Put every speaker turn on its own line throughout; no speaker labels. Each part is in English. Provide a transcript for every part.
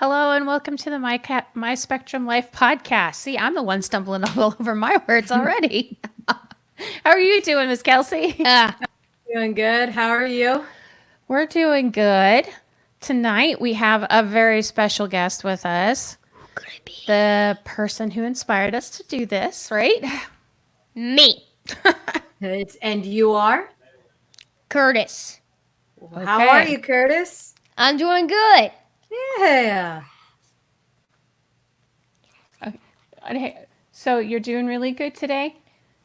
Hello and welcome to the My Spectrum Life podcast. See, I'm the one stumbling all over my words already. How are you doing, Miss Kelsey?
Doing good. How are you?
We're doing good. Tonight we have a very special guest with us.
Who could it be?
The person who inspired us to do this, right?
Me,
And you are?
Curtis.
How are you, Curtis?
I'm doing good.
Yeah.
Okay. So you're doing really good today?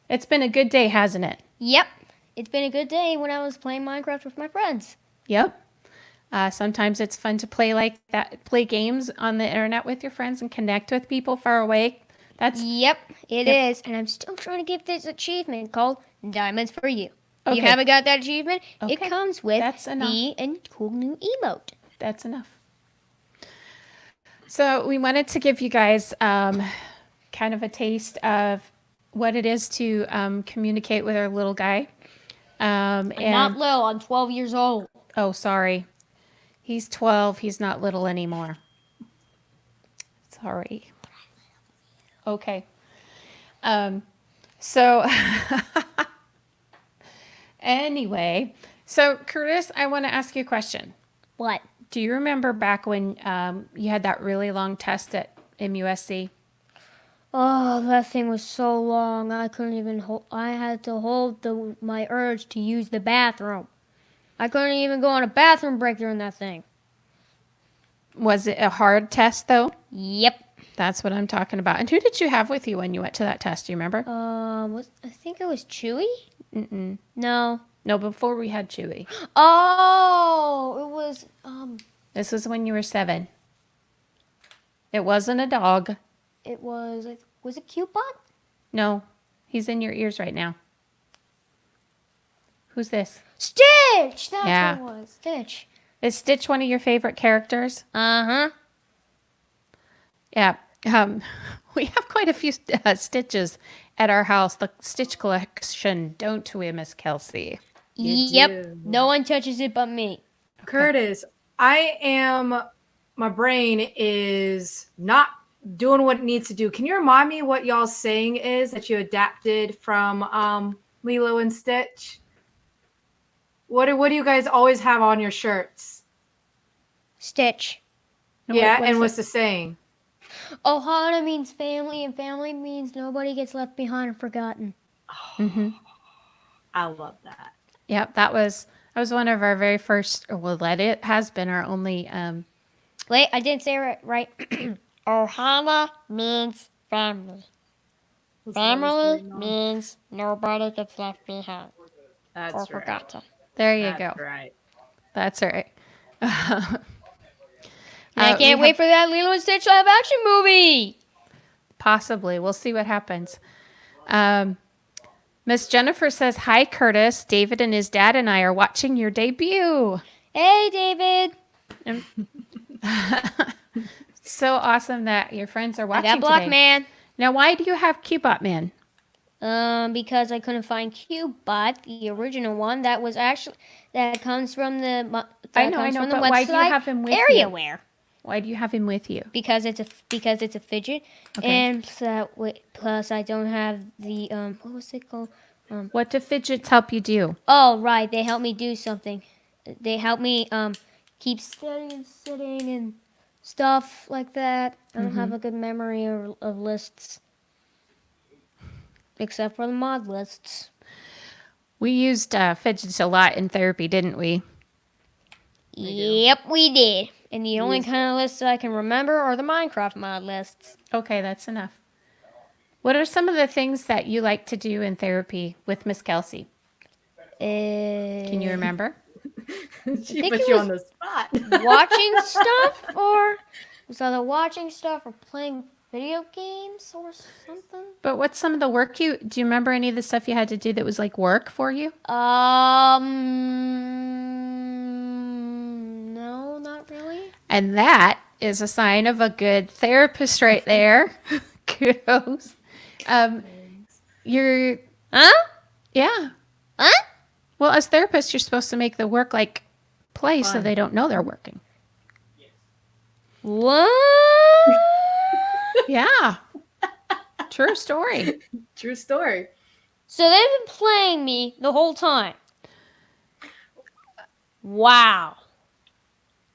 It's been a good day, hasn't it?
Yep. It's been a good day when I was playing Minecraft with my friends.
Yep. Sometimes it's fun to play like that, play games on the internet with your friends and connect with people far away.
Yep, it is. And I'm still trying to get this achievement called Diamonds for You. If you haven't got that achievement, it comes with the cool new emote.
That's enough. So we wanted to give you guys kind of a taste of what it is to communicate with our little guy.
I'm not little. I'm 12 years old.
Oh, sorry. He's 12. He's not little anymore. Sorry. Okay. So anyway, so Curtis, I want to ask you a question.
What?
Do you remember back when you had that really long test at MUSC?
Oh, that thing was so long. I couldn't even hold. I had to hold my urge to use the bathroom. I couldn't even go on a bathroom break during that thing.
Was it a hard test, though?
Yep.
That's what I'm talking about. And who did you have with you when you went to that test? Do you remember?
I think it was Chewy.
Mm-mm.
No,
before we had Chewy.
Oh, it was
This was when you were 7. It wasn't a dog.
It was it Cupid?
No, he's in your ears right now. Who's this?
Stitch! That's what it was. Stitch.
Is Stitch one of your favorite characters?
Uh-huh.
Yeah. We have quite a few Stitches at our house. The Stitch collection, don't we, Miss Kelsey?
Yep. No one touches it but me.
Okay. Curtis, my brain is not doing what it needs to do. Can you remind me what y'all's saying is that you adapted from Lilo and Stitch? What do you guys always have on your shirts?
Stitch.
And what's the saying?
Ohana means family, and family means nobody gets left behind or forgotten.
Mm-hmm.
I love that.
Yep, that was one of our very first. It has been our only.
Wait, I didn't say it right. Ohana means family. Family means nobody gets left behind or forgotten.
There you go.
Right.
That's right.
I can't wait for that Lilo and Stitch live action movie.
Possibly. We'll see what happens. Miss Jennifer says, "Hi, Curtis. David and his dad and I are watching your debut."
Hey, David.
So awesome that your friends are watching
I got Block
today.
Man.
Now, why do you have Cubot Man?
Because I couldn't find Cubot, the original one that comes from the
I know, but why do you have him with you?
AreaWare.
Why do you have him with you?
Because it's a fidget, and plus I don't have the what was it called?
What do fidgets help you do?
Oh right, they help me do something. They help me keep steady and sitting and stuff like that. I don't have a good memory of lists, except for the mod lists.
We used fidgets a lot in therapy, didn't we?
Yep, we did. And the only kind of lists I can remember are the Minecraft mod lists.
Okay, that's enough. What are some of the things that you like to do in therapy with Miss Kelsey? Can you remember?
She put you on the spot.
Watching stuff, or was either watching stuff or playing video games or something.
But what's some of the work do you remember any of the stuff you had to do that was like work for you?
No, not really.
And that is a sign of a good therapist right there. Kudos. You're...
Huh?
Yeah.
Huh?
Well, as therapists, you're supposed to make the work like play so they don't know they're working.
What?
Yeah. True story.
True story.
So they've been playing me the whole time. Wow.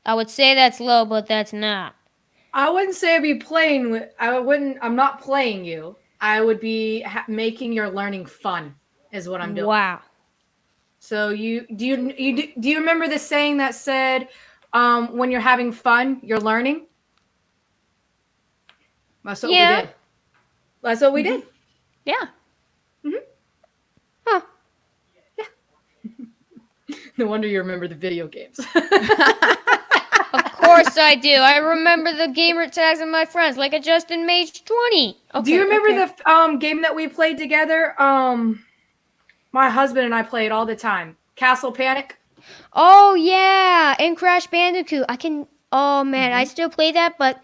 I would say that's low, but that's not.
I wouldn't say I'd be playing with. I'm not playing you. I would be making your learning fun. Is what I'm doing.
Wow.
So do you remember the saying that said, when you're having fun, you're learning? That's what we
Yeah.
did. That's what we did.
Yeah.
Huh.
No wonder you remember the video games.
Of course I do. I remember the gamer tags of my friends, like a Justin Mage 20.
Okay,
do you remember the game that we played together? My husband and I played all the time. Castle Panic.
Oh yeah, and Crash Bandicoot. Oh man, I still play that, but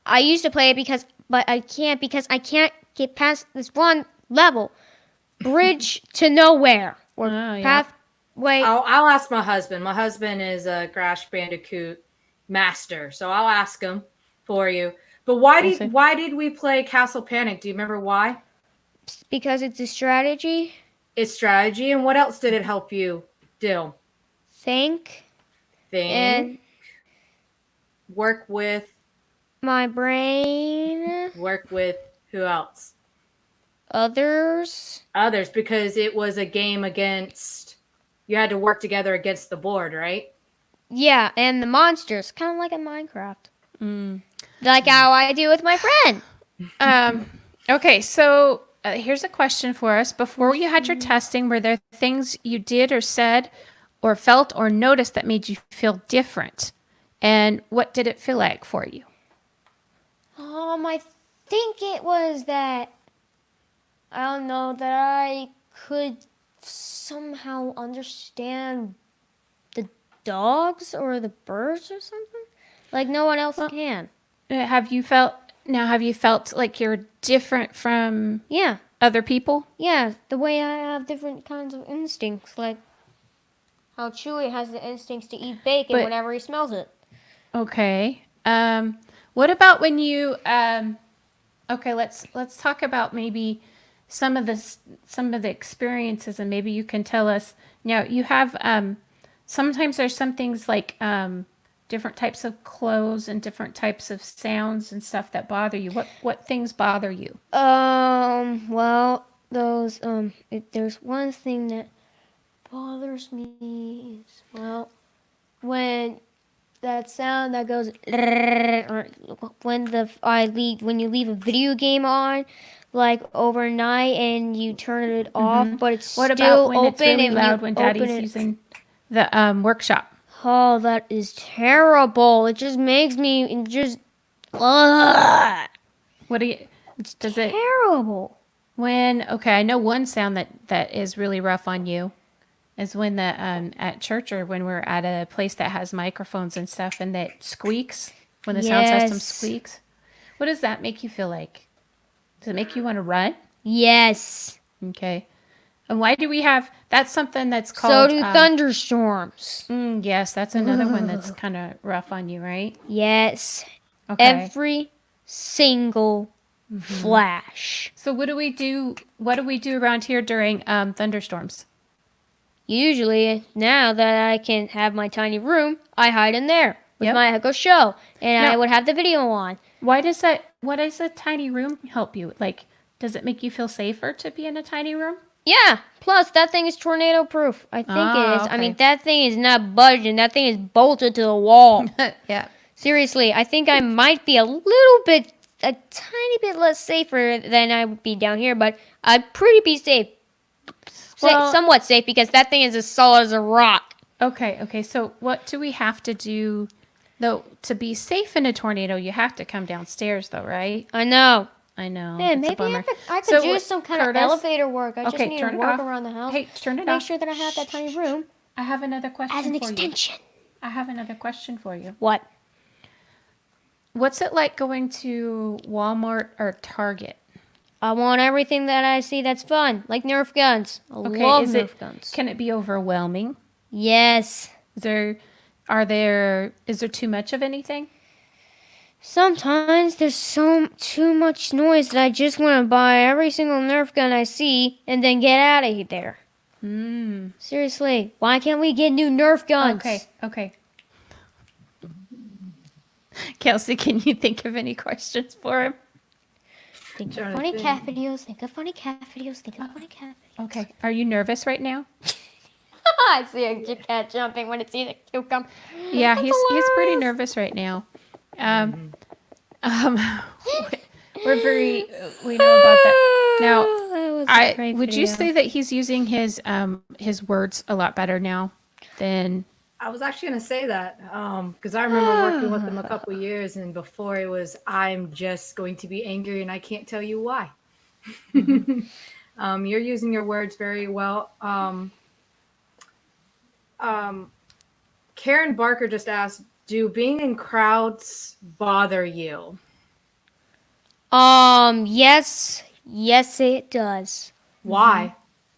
I used to play it but I can't because I can't get past this one level. Bridge to Nowhere. Or Pathway.
I'll ask my husband. My husband is a Crash Bandicoot master, so I'll ask him for you. But why did we play Castle Panic? Do you remember why?
Because it's a strategy.
It's strategy, and what else did it help you do?
Think.
And work with
my brain.
Work with who else?
Others,
because it was a game against. You had to work together against the board, right?
Yeah, and the monsters, kind of like in Minecraft. Like how I do with my friend.
Okay, so here's a question for us. Before you had your testing, were there things you did or said or felt or noticed that made you feel different? And what did it feel like for you?
I think it was that, I don't know, that I could somehow understand the dogs or the birds or something. Like no one else can.
Have you felt like you're different from other people?
Yeah, the way I have different kinds of instincts, like how Chewie has the instincts to eat bacon whenever he smells it.
Okay. What about when you okay, let's talk about maybe some of the experiences, and maybe you can tell us. Now, you have sometimes there's some things like different types of clothes and different types of sounds and stuff that bother you. What things bother you?
Well, those there's one thing that bothers me is, well, when that sound that goes, or when you leave a video game on, like overnight, and you turn it off, but it's still open. What about when it's really loud when Daddy's using
the workshop?
Oh, that is terrible. It just makes me
What do you?
It's terrible.
I know one sound that is really rough on you is when at church, or when we're at a place that has microphones and stuff, and that squeaks, when the sound system squeaks. What does that make you feel like? Does it make you want to run?
Yes.
Okay. And why do we have, that's something that's called...
So do thunderstorms.
Yes, that's another one that's kind of rough on you, right?
Yes.
Okay.
Every single flash.
So what do we do around here during thunderstorms?
Usually, now that I can have my tiny room, I hide in there with my Echo Show, and I would have the video on.
What does a tiny room help you? Like, does it make you feel safer to be in a tiny room?
Yeah. Plus, that thing is tornado proof. I think it is. Okay. I mean, that thing is not budging. That thing is bolted to the wall.
Yeah.
Seriously, I think I might be a tiny bit less safer than I would be down here, but I'd pretty be safe. Somewhat safe, because that thing is as solid as a rock.
Okay. So what do we have to do, though, to be safe in a tornado? You have to come downstairs, though, right?
I know.
Man,
maybe I could do some kind of elevator work. I just need to work around the house.
Hey, turn it off.
Make sure that I have that tiny room.
I have another question
as an extension.
I have another question for you.
What?
What's it like going to Walmart or Target?
I want everything that I see that's fun, like Nerf guns. I love Nerf guns.
Can it be overwhelming?
Yes.
Is there too much of anything?
Sometimes there's too much noise that I just want to buy every single Nerf gun I see and then get out of there. Seriously, why can't we get new Nerf guns?
Okay. Kelsey, can you think of any questions for him?
Think of funny cat videos. Think of funny cat videos. Think of funny cat videos.
Okay. Are you nervous right now?
I see a cat jumping when it sees a cucumber.
Yeah,
That's
he's pretty
hilarious.
nervous right now. We know about that. Now,
That was a great
would you
video.
say that he's using his words a lot better now than
I was actually going to say that because I remember working with him a couple years, and before it was, I'm just going to be angry and I can't tell you why. You're using your words very well. Karen Barker just asked, do being in crowds bother you?
Yes, it does.
Why?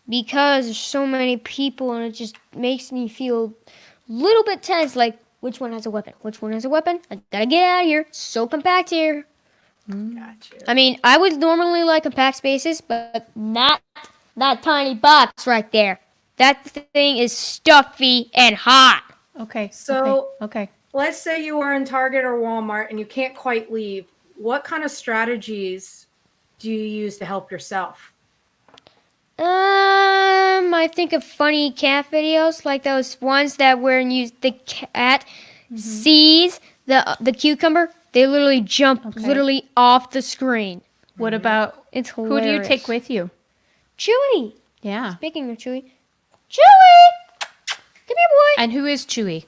Because there's so many people and it just makes me feel a little bit tense. Like, which one has a weapon? Which one has a weapon? I gotta get out of here. It's so compact here.
Gotcha.
I mean, I would normally like compact spaces, but not that tiny box right there. That thing is stuffy and hot.
Okay.
So-
okay.
Let's say you are in Target or Walmart and you can't quite leave. What kind of strategies do you use to help yourself?
I think of funny cat videos, like those ones that where the cat sees the cucumber, they literally jump literally off the screen.
What about
It's
who
hilarious.
do you take with you?
Chewy.
Yeah.
Speaking of Chewy, come here, boy.
And who is Chewy?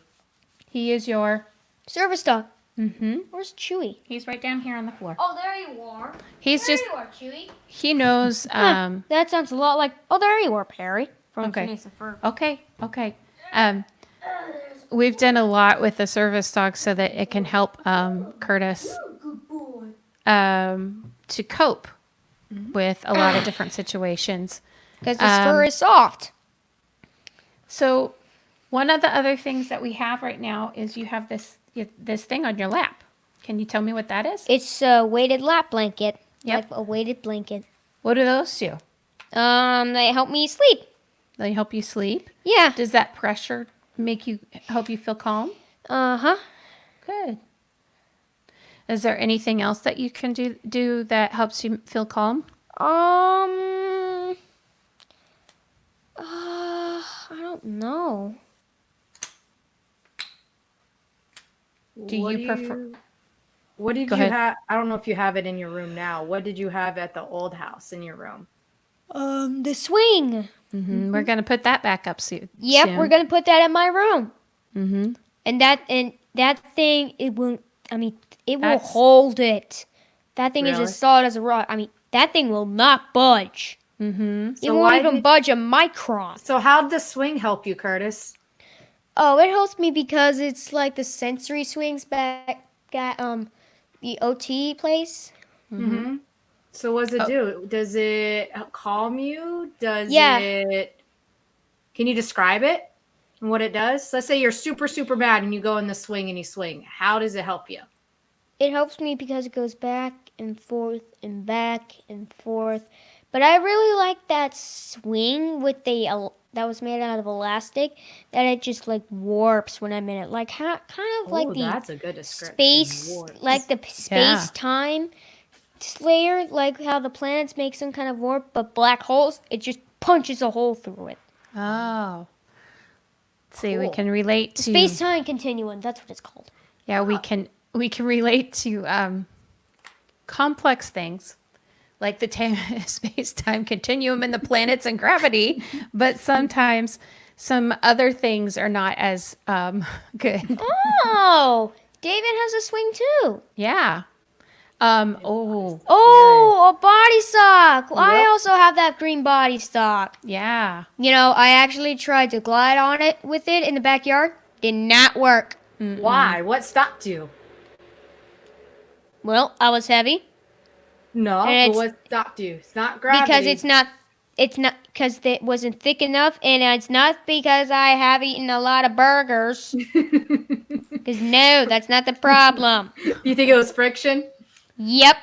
He is your.
Service dog.
Mm-hmm.
Where's Chewy?
He's right down here on the floor.
Oh, there you are.
He's just.
you are, Chewy.
He knows.
That sounds a lot like. Oh, there you are, Perry. From
Okay.
Phineas and Ferb.
Okay. We've done a lot with the service dog so that it can help Curtis to cope with a lot of different situations.
Because his fur is soft.
So one of the other things that we have right now is you have this thing on your lap. Can you tell me what that is?
It's a weighted lap blanket.
Yep.
Like a weighted blanket.
What do those do?
They help me sleep.
They help you sleep?
Yeah.
Does that pressure help you feel calm?
Uh-huh.
Good. Is there anything else that you can do that helps you feel calm?
I don't know.
Do you prefer?
What did
Go
you
ahead.
have? I don't know if you have it in your room now. What did you have at the old house in your room?
The swing.
Mm-hmm. We're gonna put that back up soon.
Yep, we're gonna put that in my room.
Mm-hmm.
And that thing, it will
That's-
hold it. That thing is
Really?
as solid as a rock. I mean, that thing will not budge.
Mm-hmm.
It won't even budge a micron.
So how'd the swing help you, Curtis?
Oh, it helps me because it's like the sensory swings back at the OT place.
Mm-hmm. So what does it do? Does it calm you? Does
Yeah.
it? Can you describe it and what it does? Let's say you're super, super mad and you go in the swing and you swing. How does it help you?
It helps me because it goes back and forth and back and forth. But I really like that swing with that was made out of elastic, that it just like warps when I'm in it. Like kind of like the
that's a good description.
space,
Warps.
like the space time layer, like how the planets make some kind of warp, but black holes, it just punches a hole through it.
Oh. See, we
Cool.
can relate to
Space time continuum, that's what it's called.
Yeah, we can relate to complex things like the space-time continuum and the planets and gravity, but sometimes some other things are not as good.
Oh, David has a swing too.
Yeah.
Oh, a body sock. I also have that green body sock.
Yeah.
You know, I actually tried to glide on it with it in the backyard. Did not work.
Why? What stopped you?
Well, I was heavy
No,
And
but what stopped you? It's not gravity.
because it's not because it wasn't thick enough, and it's not because I have eaten a lot of burgers. Because Because no, that's not the problem.
You think it was friction?
Yep.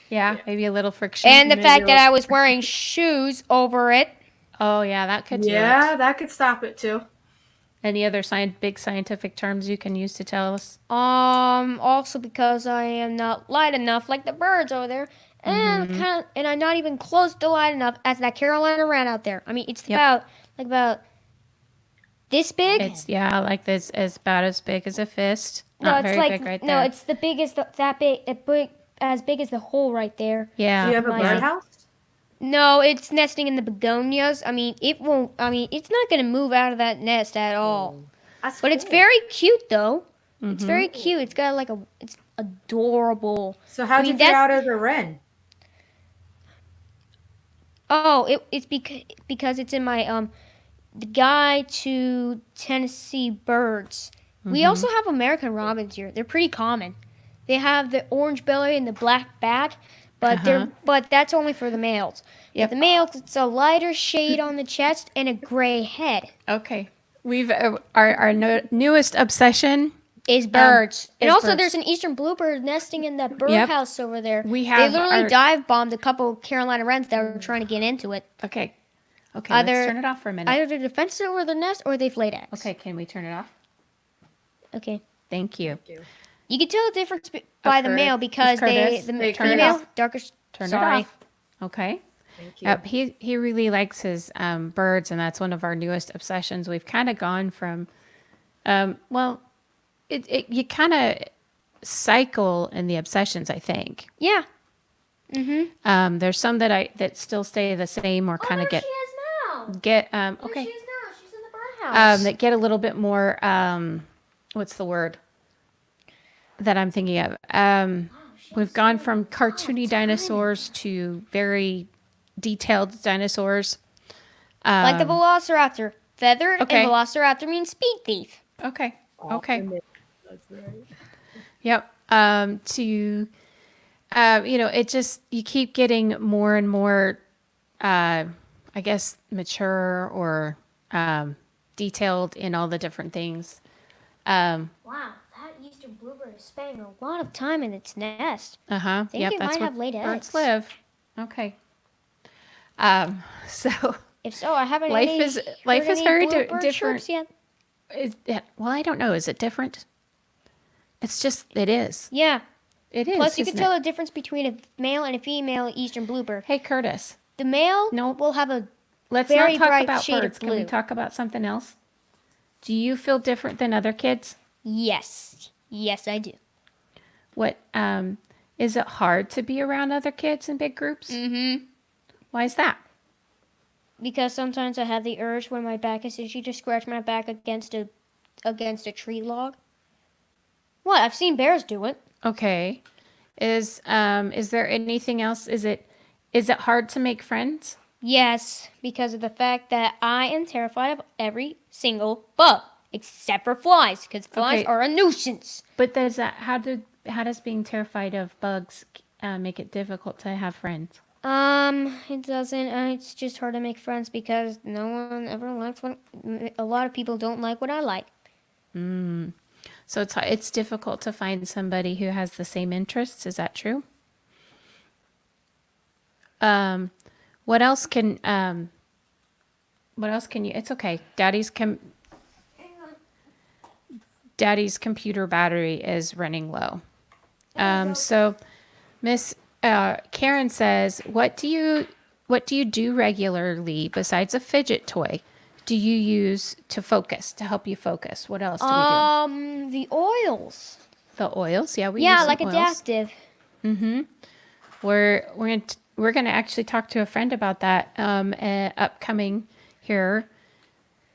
Yeah, maybe a little friction.
And the
Maybe
fact
a
that
little-
I was wearing shoes over it.
Oh, yeah, that could do
Yeah,
it.
that could stop it too.
Any other big scientific terms you can use to tell us?
Also because I am not light enough like the birds over there. And and I'm not even close to light enough as that Carolina wren out there. I mean, it's
Yep.
about this big.
It's, yeah, like this, as about as big as a fist.
No,
Not
it's
very
like
big right
no,
there.
it's the biggest that big as big as the hole right there.
Yeah.
Do you have a
my-
birdhouse?
No, it's nesting in the begonias. I mean, it won't. I mean, it's not gonna move out of that nest at all.
That's
But it's
cool.
very cute though.
Mm-hmm.
It's very cute. It's got like it's adorable.
So how'd
I mean,
you figure
that-
out it was a wren?
Oh, it's because it's in my the Guide to Tennessee Birds. We also have American robins here. They're pretty common. They have the orange belly and the black back, but but that's only for the males.
Yep.
The males, it's a lighter shade on the chest and a gray head.
Okay. We've our newest obsession.
Is birds. And
is
also
birds.
there's an eastern bluebird nesting in that
Yep.
birdhouse over there.
We
They
have
literally
our-
dive bombed a couple Carolina wrens that were trying to get into it.
Okay. Okay.
Either-
Let's turn it off for a minute.
Either the defense over the nest or they've laid eggs.
Okay. Can we turn it off?
Okay.
Thank you.
You can tell the difference by the
Curtis.
male because
Curtis.
the
Hey,
turn it
female
off.
darker.
Turn
Sorry.
it off. Okay.
Thank you.
Yep. He really likes his birds, and that's one of our newest obsessions. We've kind of gone from, well, you kind of cycle in the obsessions, I think.
Yeah. Mm-hmm.
There's some that still stay the same or kind of
She is now.
get
She
okay.
is now. She's in the birdhouse.
That get a little bit more what's the word that I'm thinking of? We've gone from cartoony dinosaurs to very detailed dinosaurs.
Like the velociraptor. Feathered
okay.
and velociraptor means speed thief.
Okay. Okay.
That's right.
Yep. It just, you keep getting more and more, I guess, mature or detailed in all the different things.
Wow, that eastern bluebird is spending a lot of time in its nest.
Uh-huh.
Think
Yep.
it
That's
might
where
have laid
birds
eggs.
live. Okay. So
If so, I haven't
Life
any,
is-
heard
life is
any
very
bluebird
different.
chirps yet.
well, I don't know. Is it different? It's just, it is.
Yeah.
It is.
Plus, you can
isn't
tell
it?
the difference between a male and a female eastern bluebird.
Hey, Curtis,
The male
No.
will have a
let's
very
not talk
bright
about
shade of
birds. Can we
blue.
talk about something else? Do you feel different than other kids?
yes. Yes, I do.
What is it hard to be around other kids in big groups?
Mm-hmm.
Why is that?
Because sometimes I have the urge when my back is itchy to scratch my back against a tree log. What? I've seen bears do it.
Okay. Is there anything else? Is it hard to make friends?
Yes, because of the fact that I am terrified of every single bug, except for flies, because flies
Okay.
are a nuisance.
But how does being terrified of bugs make it difficult to have friends?
It doesn't. It's just hard to make friends because no one ever likes what. A lot of people don't like what I like.
So it's difficult to find somebody who has the same interests. Is that true? What else can you? It's okay. Daddy's computer battery is running low. So Miss Karen says, what do you do regularly besides a fidget toy? Do you use to help you focus? What else do we do?
The oils.
The oils, yeah, we use
Yeah,
some
like
oils.
adaptive.
We're gonna actually talk to a friend about that upcoming here.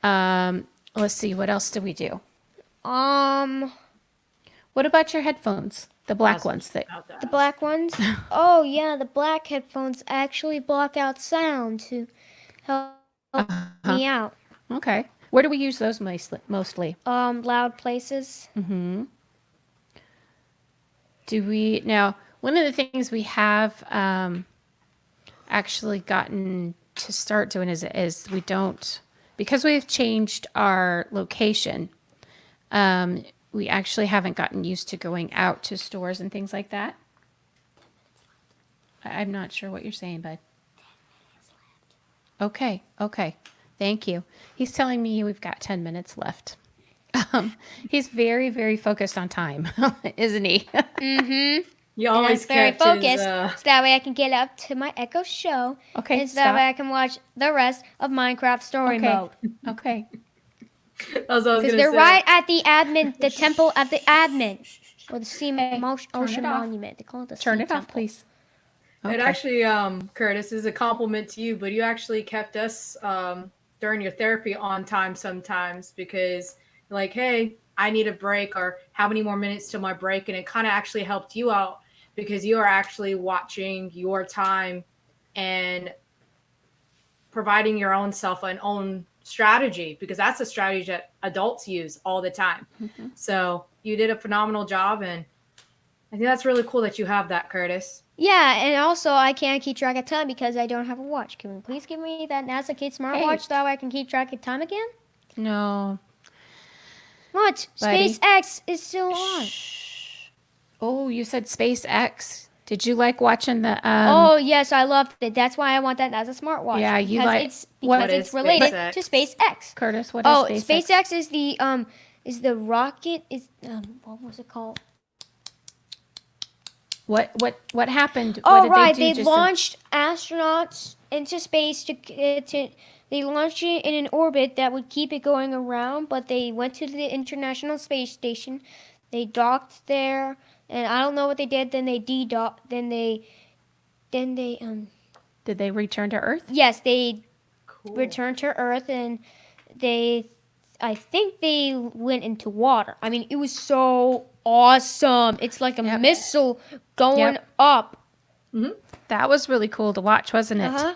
Let's see, what else do we do? What about your headphones? The black ones that
The black ones. Oh yeah, the black headphones actually block out sound to help me out.
okay. Where do we use those mostly?
Loud places.
Do we now? One of the things we have actually gotten to start doing is we don't, because we've changed our location. we actually haven't gotten used to going out to stores and things like that. I'm not sure what you're saying, bud. Okay, okay. Thank you. He's telling me we've got 10 minutes left. He's very, very focused on time, isn't he?
Mm-hmm.
You
And I'm
always
very
kept
focused,
his,
so that way I can get up to my Echo show.
Okay,
And so that way I
stop.
can watch the rest of Minecraft Story
Okay,
Mode.
okay.
That's what I was
Because
gonna
they're
say.
right at the admin, the temple of the admin. Or the sea
Hey, turn
ocean
it off.
monument. They call it the
Turn
sea
it off,
temple.
please.
It
Okay.
actually, Curtis, is a compliment to you, but you actually kept us during your therapy on time sometimes because, like, hey, I need a break, or how many more minutes till my break? And it kind of actually helped you out because you are actually watching your time and providing your own self an own strategy, because that's a strategy that adults use all the time.
Mm-hmm.
So you did a phenomenal job, and I think that's really cool that you have that, Curtis.
Yeah, and also I can't keep track of time because I don't have a watch. Can you please give me that NASA Kid smartwatch so that way I can keep track of time again?
No,
What?
buddy.
SpaceX is still on.
Shh. Oh, you said SpaceX. Did you like watching the
Oh yes, I loved it. That's why I want that as a smartwatch.
Yeah, you
because
like-
it's
what
because
is
it's related
SpaceX?
to SpaceX.
Curtis? What
Oh,
is SpaceX?
SpaceX is the rocket what was it called?
What happened?
Oh
what did
right,
they
they
do?
launched astronauts into space to they launched it in an orbit that would keep it going around, but they went to the International Space Station. They docked there, and I don't know what they did. Then they de-docked. Then they
Did they return to Earth?
yes, they
Cool.
returned to Earth, and I think they went into water. I mean, it was so awesome. It's like a
Yep.
missile going
Yep.
up.
That was really cool to watch, wasn't it?
Uh-huh.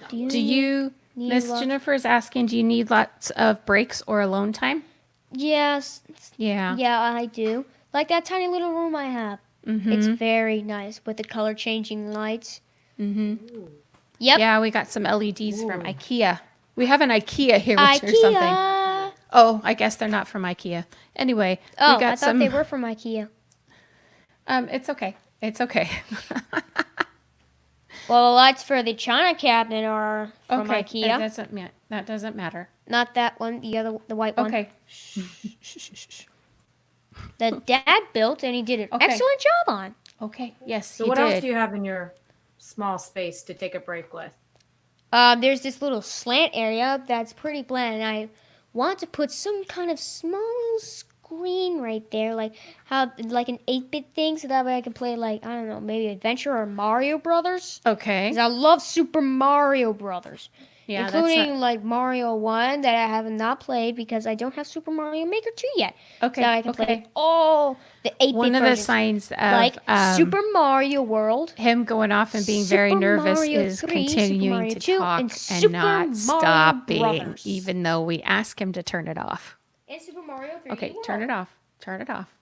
Do you,
need
Miss
lots-
Jennifer is asking, do you need lots of breaks or alone time?
Yes.
Yeah.
Yeah, I do. Like that tiny little room I have.
Mm-hmm.
It's very nice with the color changing lights.
Mm-hmm.
Yep.
Yeah, we got some LEDs from
Ooh.
IKEA. We have an IKEA here or something.
IKEA.
Oh, I guess they're not from IKEA. Anyway,
Oh,
we got
I thought
some.
they were from IKEA.
It's okay. It's okay.
Well, the lights for the China cabinet are from
okay.
IKEA.
That doesn't matter.
Not that one, the white one.
Okay.
The dad built and he did an
Okay.
excellent job on.
Okay. Yes,
So
you
what
did.
else do you have in your small space to take a break with?
There's this little slant area that's pretty bland, and I want to put some kind of small screen right there, like an 8-bit thing, so that way I can play I don't know, maybe Adventure or Mario Brothers.
Okay.
'Cause I love Super Mario Brothers,
Yeah,
including Mario 1 that I have not played because I don't have Super Mario Maker 2 yet.
Okay.
So I can
okay.
play all the 8-bit
One of the
versions,
signs of
like Super Mario World.
him going off and being very
Super
nervous
Mario
is
3, Super
continuing
Mario
to
2,
talk
and
and
Super
not
Mario
stopping,
Brothers.
even though we ask him to turn it off.
And Super Mario 3D
Okay, turn it off. Turn it off.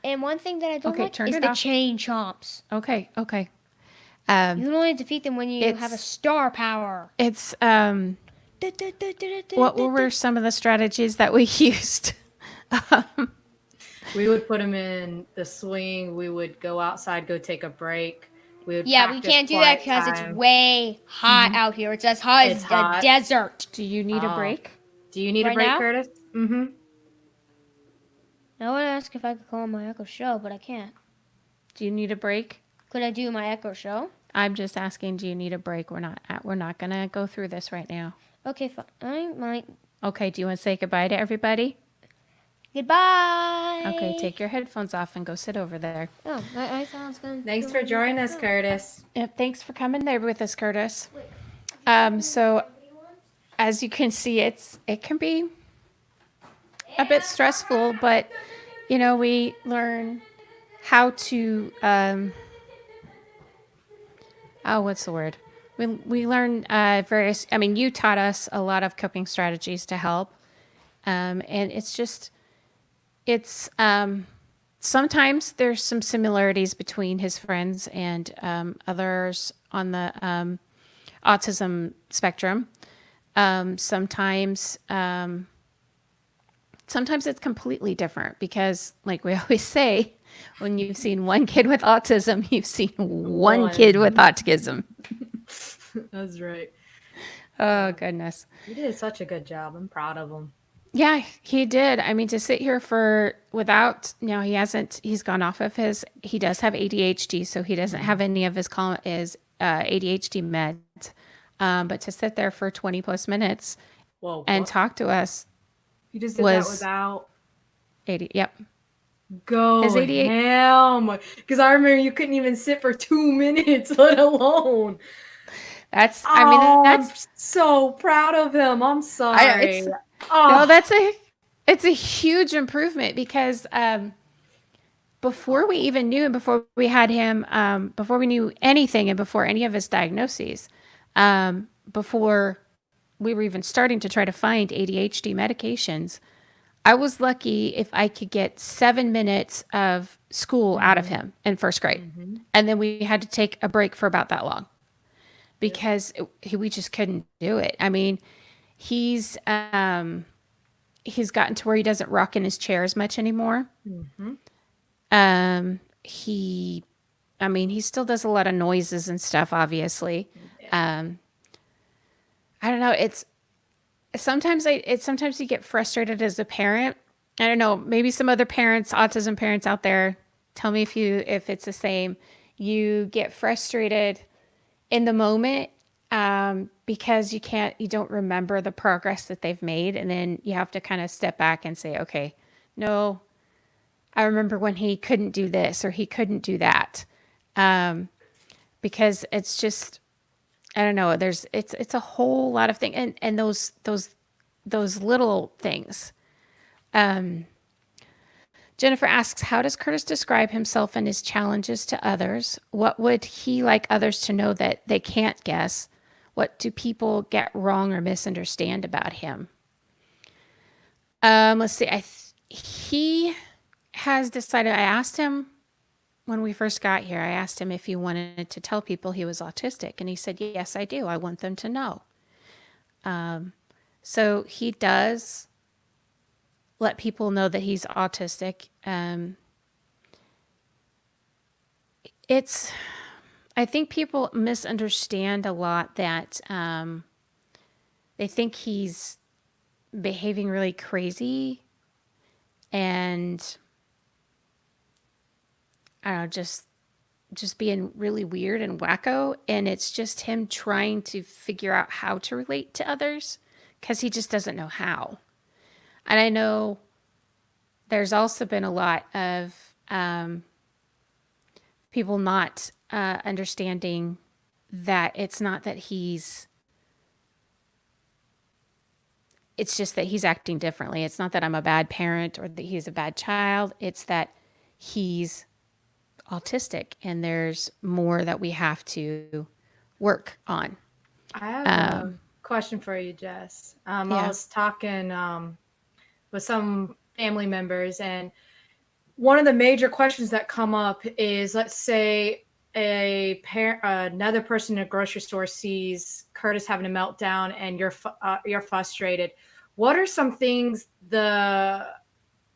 And one thing that I don't
Okay,
like
turn
is
it
the
off.
chain chomps.
Okay. Okay.
You can only defeat them when you have a star power.
It's what were some of the strategies that we used?
We would put them in the swing. We would go outside, go take a break. We would
We
practice
can't do that
quiet
because it's
time.
way hot out here. It's as hot
It's
as
hot.
a desert.
Do you need a
Oh.
break?
Do you need a
Right
break,
now?
Curtis? Mm-hmm.
I would ask if I could call my Echo Show, but I can't.
Do you need a break?
Could I do my Echo Show?
I'm just asking. Do you need a break? We're not gonna go through this right now.
Okay, fine. I might.
Okay. Do you want to say goodbye to everybody?
Goodbye.
Okay. Take your headphones off and go sit over there.
Oh, I thought I was going to.
Thanks for joining us, Curtis.
Yep, thanks for coming there with us, Curtis. So as you can see, it can be a bit stressful, but we learn how to what's the word? We learn various. I mean, you taught us a lot of coping strategies to help, and it's sometimes there's some similarities between his friends and others on the autism spectrum. Sometimes sometimes it's completely different because, like we always say, when you've seen one kid with autism, you've seen one kid with autism.
That's right.
Oh, goodness.
He did such a good job. I'm proud of him.
Yeah, he did. I mean, to sit here he's gone off of he does have ADHD, so he doesn't have any of his ADHD meds. But to sit there for 20 plus minutes and talk to us
He just did that without
80. Yep.
Go
His ADHD.
ham. Because I remember you couldn't even sit for 2 minutes, let alone.
That's
I'm so proud of him. I'm sorry.
It's a huge improvement because before we even knew him, before we had him, before we knew anything and before any of his diagnoses, before we were even starting to try to find ADHD medications, I was lucky if I could get 7 minutes of school out of him in first grade. And then we had to take a break for about that long because we just couldn't do it. I mean, he's gotten to where he doesn't rock in his chair as much anymore. He still does a lot of noises and stuff, obviously. I don't know. Sometimes you get frustrated as a parent. I don't know. Maybe some other parents, autism parents out there, tell me if it's the same. You get frustrated in the moment because you don't remember the progress that they've made, and then you have to kind of step back and say, okay, no, I remember when he couldn't do this or he couldn't do that, because it's just, I don't know. It's a whole lot of things, and those little things. Jennifer asks, how does Curtis describe himself and his challenges to others? What would he like others to know that they can't guess? What do people get wrong or misunderstand about him? Let's see. He has decided, I asked him when we first got here, I asked him if he wanted to tell people he was autistic. And he said, yes, I do. I want them to know. So he does let people know that he's autistic. I think people misunderstand a lot that they think he's behaving really crazy and I don't know, just being really weird and wacko. And it's just him trying to figure out how to relate to others because he just doesn't know how. And I know there's also been a lot of people not understanding that it's not that it's just that he's acting differently. It's not that I'm a bad parent or that he's a bad child. It's that he's autistic and there's more that we have to work on.
I have a question for you, Jess. I was talking with some family members, and one of the major questions that come up is, let's say another person in a grocery store sees Curtis having a meltdown and you're frustrated. What are some things the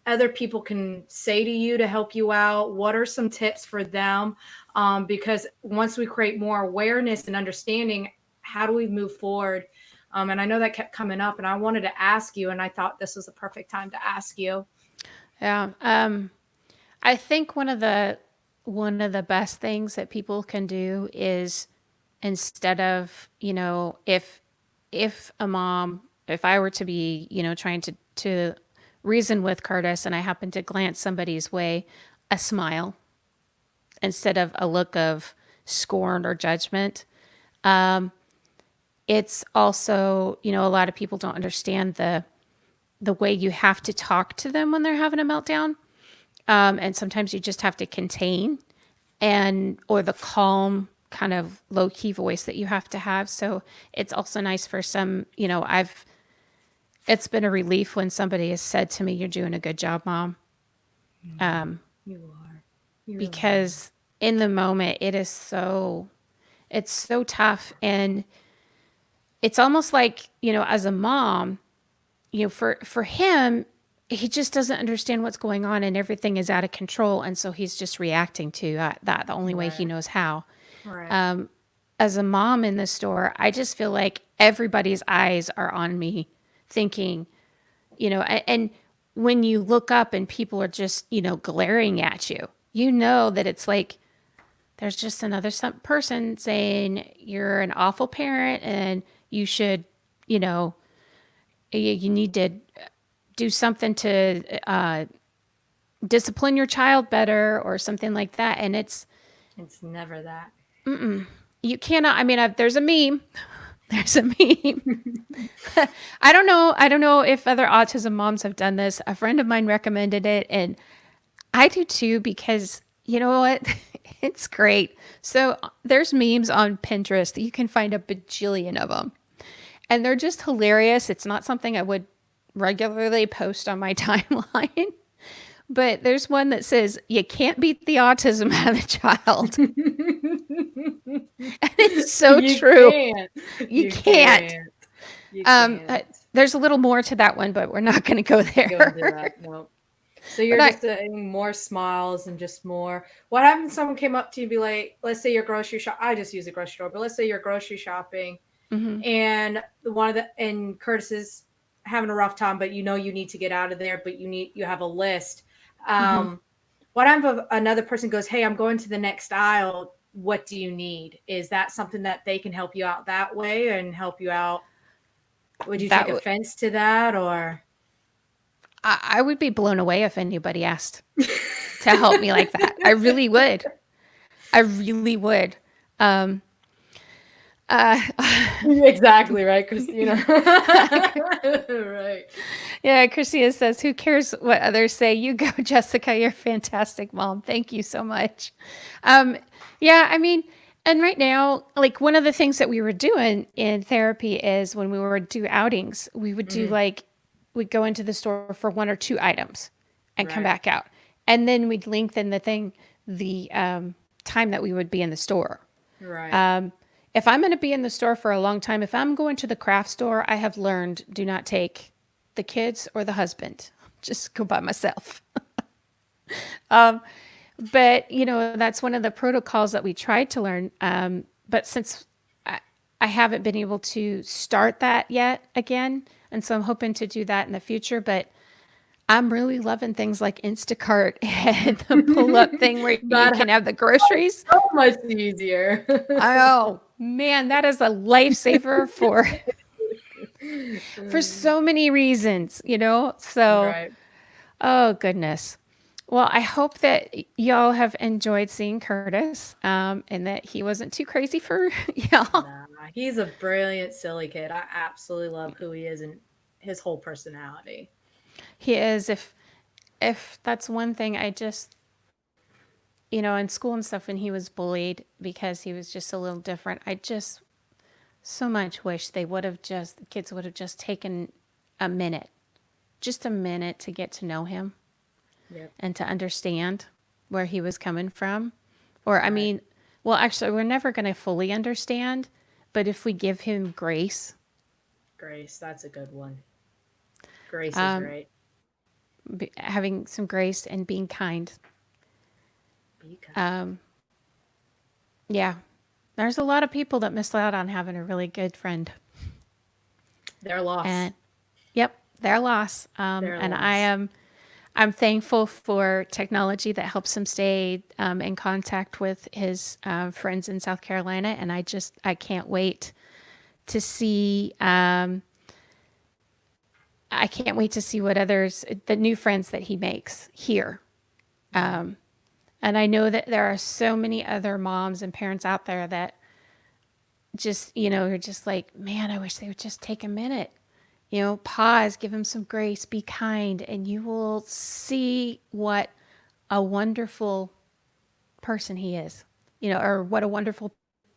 other people can say to you to help you out? What are some tips for them? Because once we create more awareness and understanding, how do we move forward? And I know that kept coming up, and I wanted to ask you, and I thought this was the perfect time to ask you.
Yeah. I think one of the best things that people can do is, instead of, if I were to be, trying to reason with Curtis and I happen to glance somebody's way, a smile instead of a look of scorn or judgment. It's also, a lot of people don't understand the way you have to talk to them when they're having a meltdown. And sometimes you just have to contain or the calm kind of low key voice that you have to have. So it's also nice for some, it's been a relief when somebody has said to me, "You're doing a good job, Mom."
You are.
Because in the moment it's so tough. And it's almost like, as a mom, for him, he just doesn't understand what's going on and everything is out of control. And so he's just reacting to that the only way he
Right.
knows how.
Right.
As a mom in the store, I just feel like everybody's eyes are on me thinking, and when you look up and people are just, glaring at you, you know that it's like there's just another person saying you're an awful parent and you should, you know, you need to do something to discipline your child better or something like that. And
It's never that.
you cannot, I mean, there's a meme. There's a meme. I don't know. I don't know if other autism moms have done this. A friend of mine recommended it, and I do too because you know what? It's great. So there's memes on Pinterest that you can find a bajillion of them, and they're just hilarious. It's not something I would regularly post on my timeline, but there's one that says, "You can't beat the autism out of a child." And it's so
You
true.
can't.
You
You
can't.
can't. You can't.
There's a little more to that one, but we're not going to go
Go into
there.
that. No. So you're
But
just doing more smiles and just more. What happens if someone came up to you and be like, let's say you're grocery shop. I just use a grocery store, but let's say you're grocery shopping and and Curtis is having a rough time, but you know you need to get out of there, but you have a list. What happens if another person goes, hey, I'm going to the next aisle. What do you need? Is that something that they can help you out that way and help you out? Would you
that
take offense to that or?
I would be blown away if anybody asked to help me like that. I really would. I really would.
Exactly right, Christina. Right.
Yeah, Christina says, "Who cares what others say? You go, Jessica. You're a fantastic mom. Thank you so much." Yeah, I mean, and right now, like one of the things that we were doing in therapy is when we would do outings, we would do like we'd go into the store for one or two items and come
Right.
back out, and then we'd lengthen the time that we would be in the store.
Right.
If I'm going to be in the store for a long time, if I'm going to the craft store, I have learned do not take the kids or the husband. Just go by myself. But, that's one of the protocols that we tried to learn. But since I haven't been able to start that yet again, and so I'm hoping to do that in the future. But I'm really loving things like Instacart and the pull-up thing where you
That
can have the groceries.
so much easier.
Oh, man, that is a lifesaver for so many reasons, So,
Right.
oh goodness. Well, I hope that y'all have enjoyed seeing Curtis, and that he wasn't too crazy for y'all.
Nah, he's a brilliant, silly kid. I absolutely love who he is and his whole personality.
He is. If that's one thing, I just, in school and stuff when he was bullied because he was just a little different, I just so much wish the kids would have just taken a minute, just a minute to get to know him
Yep.
and to understand where he was coming from. Or, I
Right.
mean, well, actually, we're never going to fully understand, but if we give him grace,
Grace, that's a good one. Grace is
um,
great.
having some grace and being kind,
Be kind.
yeah, there's a lot of people that miss out on having a really good friend.
They're lost.
And yep, their loss.
They're
And
lost.
I'm thankful for technology that helps him stay in contact with his friends in South Carolina. And I can't wait to see. I can't wait to see what the new friends that he makes here. And I know that there are so many other moms and parents out there that just, are just like, man, I wish they would just take a minute, pause, give him some grace, be kind, and you will see what a wonderful person he is, or what a wonderful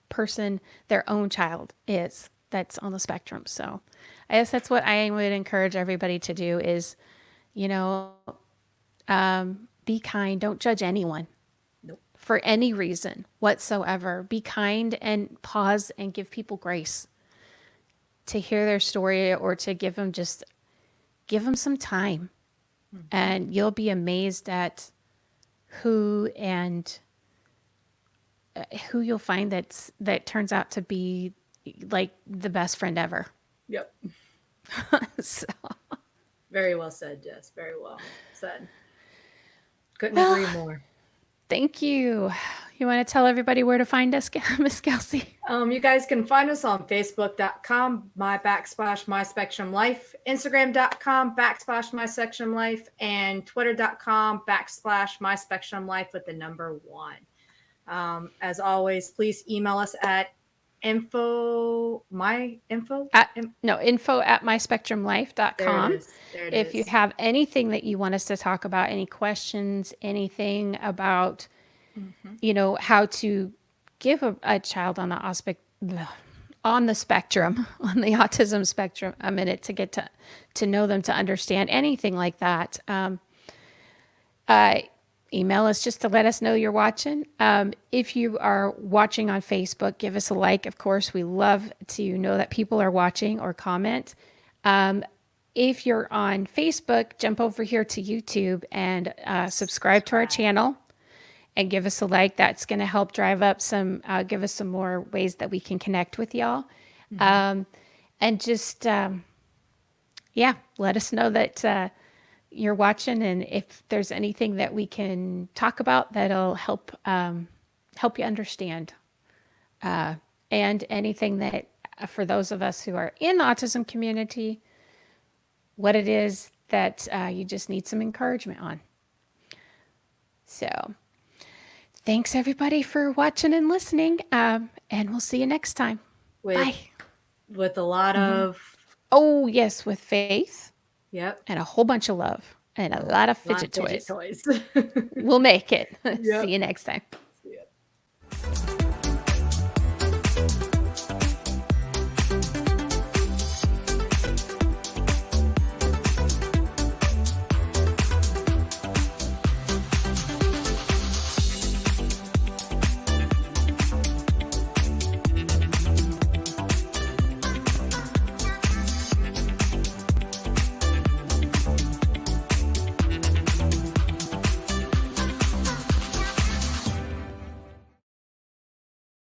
person their own child is that's on the spectrum. So I guess that's what I would encourage everybody to do is, you know, be kind. Don't judge anyone
Nope.
for any reason whatsoever. Be kind and pause and give people grace to hear their story or to give them some time. and you'll be amazed at who you'll find that turns out to be like the best friend ever.
Yep.
So,
Very well said, Jess. Very well said. Couldn't agree more.
thank you. You want to tell everybody where to find us, Miss Kelsey?
You guys can find us on Facebook.com, my spectrum life, Instagram.com / my spectrum life, and Twitter.com / my spectrum life with the number 1. As always, please email us at info at
myspectrumlife.com.
There it
If
is.
you have anything that you want us to talk about, any questions, anything about, how to give a child on the spectrum, on the autism spectrum, a minute to get to know them, to understand anything like that, email us just to let us know you're watching. If you are watching on Facebook, give us a like. Of course, we love to know that people are watching, or comment. If you're on Facebook, jump over here to YouTube and subscribe to our channel and give us a like. That's going to help drive up give us some more ways that we can connect with y'all. And just, let us know that you're watching, and if there's anything that we can talk about that'll help you understand, and anything that for those of us who are in the autism community, what it is that you just need some encouragement on. So thanks everybody for watching and listening, and we'll see you next time. Bye.
With a lot of
oh yes, with faith.
Yep.
And a whole bunch of love and a lot of fidget toys.
toys.
We'll make it. See you next time.